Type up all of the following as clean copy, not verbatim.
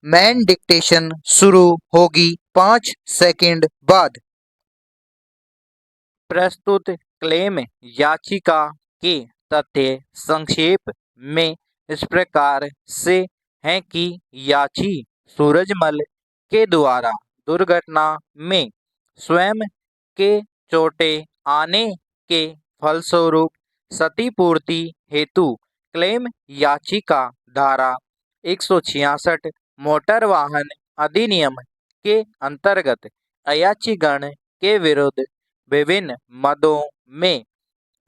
Man dictation शुरू होगी 5 second बाद। प्रस्तुत क्लेम याचिका के तथ्य संक्षेप में इस प्रकार से हैं कि याची सूरजमल के द्वारा दुर्घटना में स्वयं के चोटें आने के फलस्वरूप क्षतिपूर्ति हेतु क्लेम याचिका धारा 166 मोटर वाहन अधिनियम के अंतर्गत अयाचीगण के विरुद्ध विभिन्न मदों में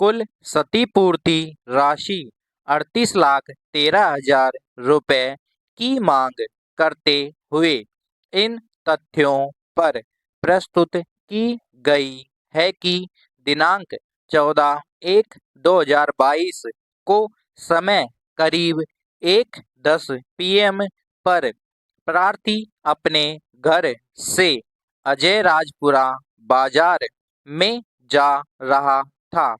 कुल क्षतिपूर्ति राशि 38,13,000 रुपये की मांग करते हुए इन तथ्यों पर प्रस्तुत की गई है कि दिनांक 14/1/2022 को समय करीब 1:10 PM पर प्रार्थी अपने घर से अजय राजपुरा बाजार में जा रहा था।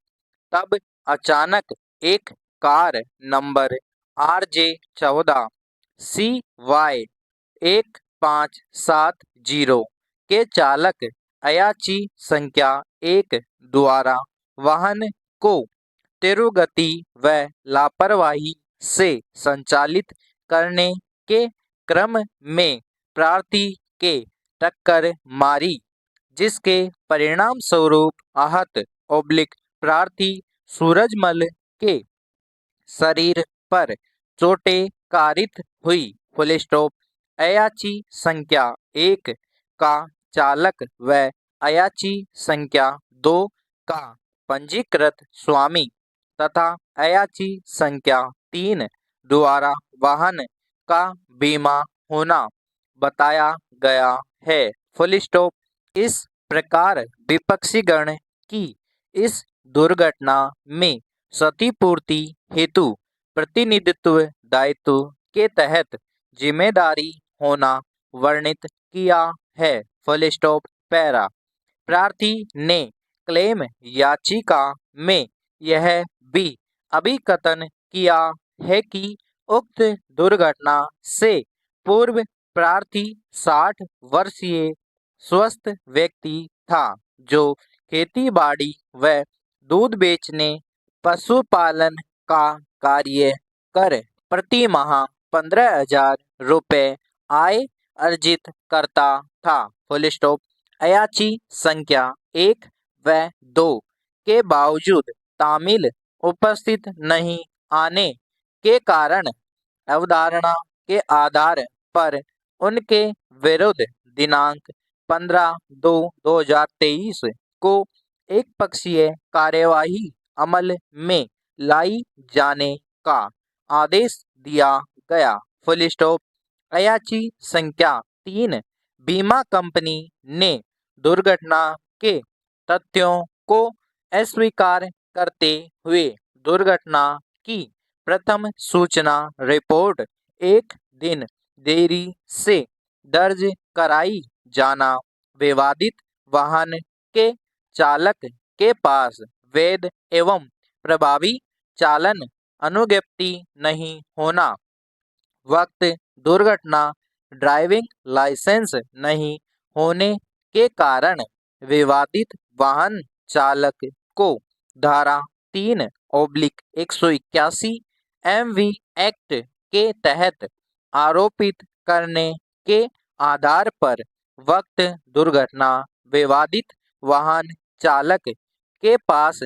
तब अचानक एक कार नंबर RJ14CY 1570 के चालक अयाची संख्या 1 द्वारा वाहन को तीव्रगति व लापरवाही से संचालित करने के क्रम में प्रार्थी के टक्कर मारी, जिसके परिणाम स्वरूप आहत प्रार्थी सूरजमल के शरीर पर चोटें कारित हुई। Full stop. अयाची संख्या 1 का चालक व अयाची संख्या 2 का पंजीकृत स्वामी तथा अयाची संख्या 3 द्वारा वाहन का बीमा होना बताया गया है। Full stop. इस प्रकार विपक्षीगण की इस दुर्घटना में क्षतिपूर्ति हेतु प्रतिनिधित्व दायित्व के तहत जिम्मेदारी होना वर्णित किया है। Full stop. पैरा। प्रार्थी ने क्लेम याचिका में यह भी अभिकथन किया है कि उक्त दुर्घटना से पूर्व प्रार्थी 60 वर्षीय स्वस्थ व्यक्ति था, जो खेती-बाड़ी व दूध बेचने, पशुपालन का कार्य कर प्रति माह 15,000 रुपये आय अर्जित करता था। Full stop. अयाची संख्या 1 व 2 के बावजूद तामील उपस्थित नहीं आने के कारण अवधारणा के आधार पर उनके विरुद्ध दिनांक 15/2/2023 को एक पक्षीय कार्यवाही अमल में लाई जाने का आदेश दिया गया। Full stop. अयाची संख्या 3 बीमा कंपनी ने दुर्घटना के तथ्यों को अस्वीकार करते हुए दुर्घटना की प्रथम सूचना रिपोर्ट एक दिन देरी से दर्ज कराई जाना, विवादित वाहन के चालक के पास वैध एवं प्रभावी चालन अनुज्ञप्ति नहीं होना, वक्त दुर्घटना ड्राइविंग लाइसेंस नहीं होने के कारण विवादित वाहन चालक को धारा 3/181 MV एक्ट के तहत आरोपित करने के आधार पर वक्त दुर्घटना विवादित वाहन चालक के पास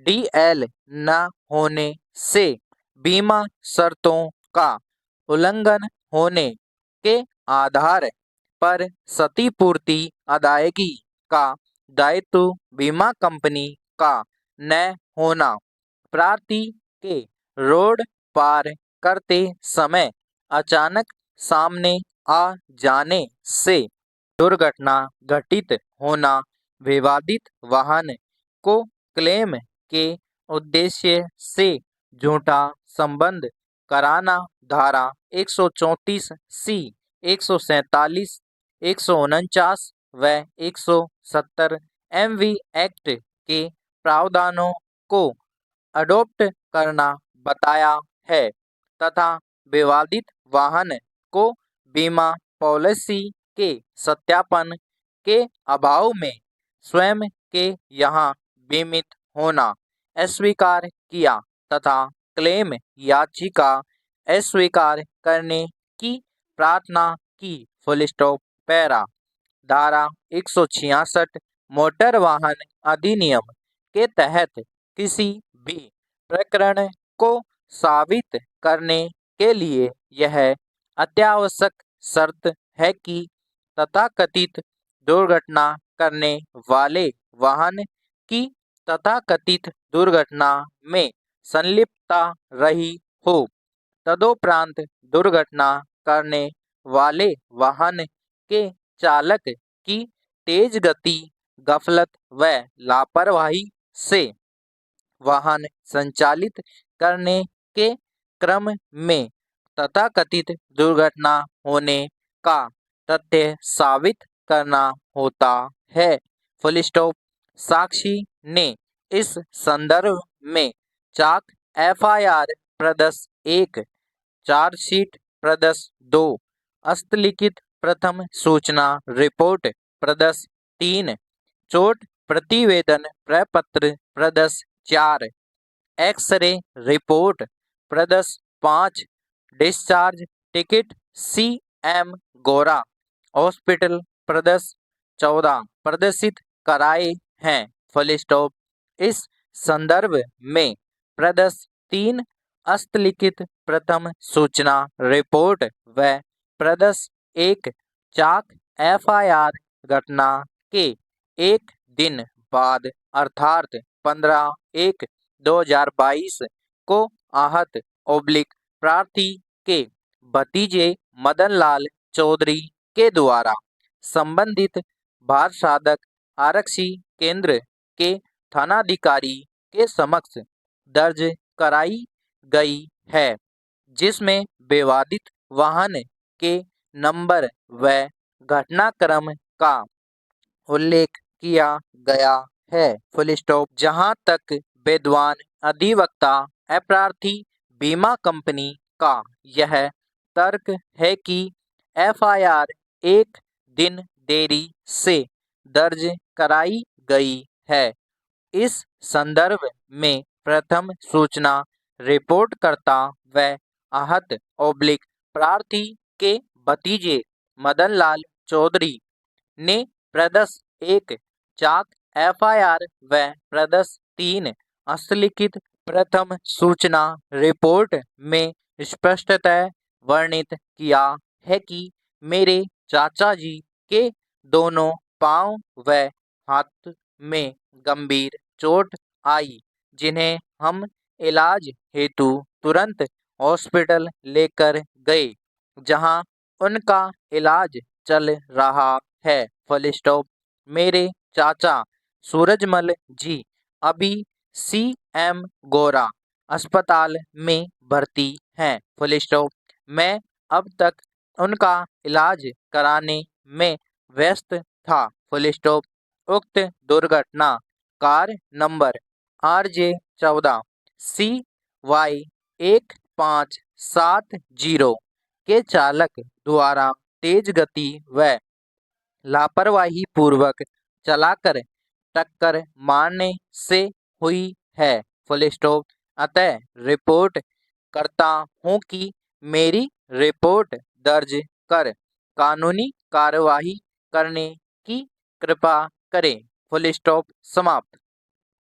DL न होने से बीमा शर्तों का उल्लंघन होने के आधार पर क्षतिपूर्ति अदायगी का दायित्व बीमा कंपनी का न होना, प्रार्थी के रोड पार करते समय अचानक सामने आ जाने से दुर्घटना घटित होना, विवादित वाहन को क्लेम के उद्देश्य से झूठा संबंध कराना, धारा 134C, 147, 149 व 170 MV एक्ट के प्रावधानों को अडॉप्ट करना बताया है तथा विवादित वाहन को बीमा पॉलिसी के सत्यापन के अभाव में स्वयं के यहाँ बीमित होना अस्वीकार किया तथा क्लेम याचिका अस्वीकार करने की प्रार्थना की। Full stop. पैरा। धारा 166 मोटर वाहन अधिनियम के तहत किसी भी प्रकरण को साबित करने के लिए यह अत्यावश्यक शर्त है कि तथाकथित दुर्घटना करने वाले वाहन की तथाकथित दुर्घटना में संलिप्तता रही हो। तदोपरांत दुर्घटना करने वाले वाहन के चालक की तेज गति, गफलत व लापरवाही से वाहन संचालित करने के क्रम में तथाकथित दुर्घटना होने का तथ्य साबित करना होता है। Full stop. साक्षी ने इस संदर्भ में चाक एफआईआर प्रदस 1, चार्जशीट प्रदस 2, हस्तलिखित प्रथम सूचना रिपोर्ट प्रदस 3, चोट प्रतिवेदन प्रपत्र प्रदस 4, एक्सरे रिपोर्ट प्रदस 5, डिस्चार्ज टिकट CM गोरा हॉस्पिटल प्रदस 14 प्रदर्शित कराए हैं। Full stop. इस संदर्भ में प्रदस 3 हस्तलिखित प्रथम सूचना रिपोर्ट व प्रदस 1 चाक एफआईआर घटना के एक दिन बाद अर्थात 15/1/2022 को आहत प्रार्थी के भतीजे मदन लाल चौधरी के द्वारा संबंधित भार साधक आरक्षी केंद्र के थानाधिकारी के समक्ष दर्ज कराई गई है, जिसमें विवादित वाहन के नंबर व घटनाक्रम का उल्लेख किया गया है। Full stop. जहां तक विद्वान अधिवक्ता अपराधी बीमा कंपनी का यह तर्क है कि एफआईआर एक दिन देरी से दर्ज कराई गई है, इस संदर्भ में प्रथम सूचना रिपोर्टकर्ता व आहत प्रार्थी के भतीजे मदन लाल चौधरी ने प्रदस 1 चाक एफआईआर व प्रदस 3 हस्तलिखित प्रथम सूचना रिपोर्ट में स्पष्टतः वर्णित किया है कि मेरे चाचा जी के दोनों पांव व हाथ में गंभीर चोट आई, जिन्हें हम इलाज हेतु तुरंत हॉस्पिटल लेकर गए, जहां उनका इलाज चल रहा है। Full stop. मेरे चाचा सूरजमल जी अभी CM गोरा अस्पताल में भर्ती हैं। Full stop. मैं अब तक उनका इलाज कराने में व्यस्त था। Full stop. उक्त दुर्घटना कार नंबर RJ14 CY 1570 के चालक द्वारा तेज गति व लापरवाही पूर्वक चलाकर टक्कर मारने से हुई है। Full stop. अतः रिपोर्ट करता हूँ कि मेरी रिपोर्ट दर्ज कर कानूनी कार्यवाही करने की कृपा करें। Full stop. समाप्त।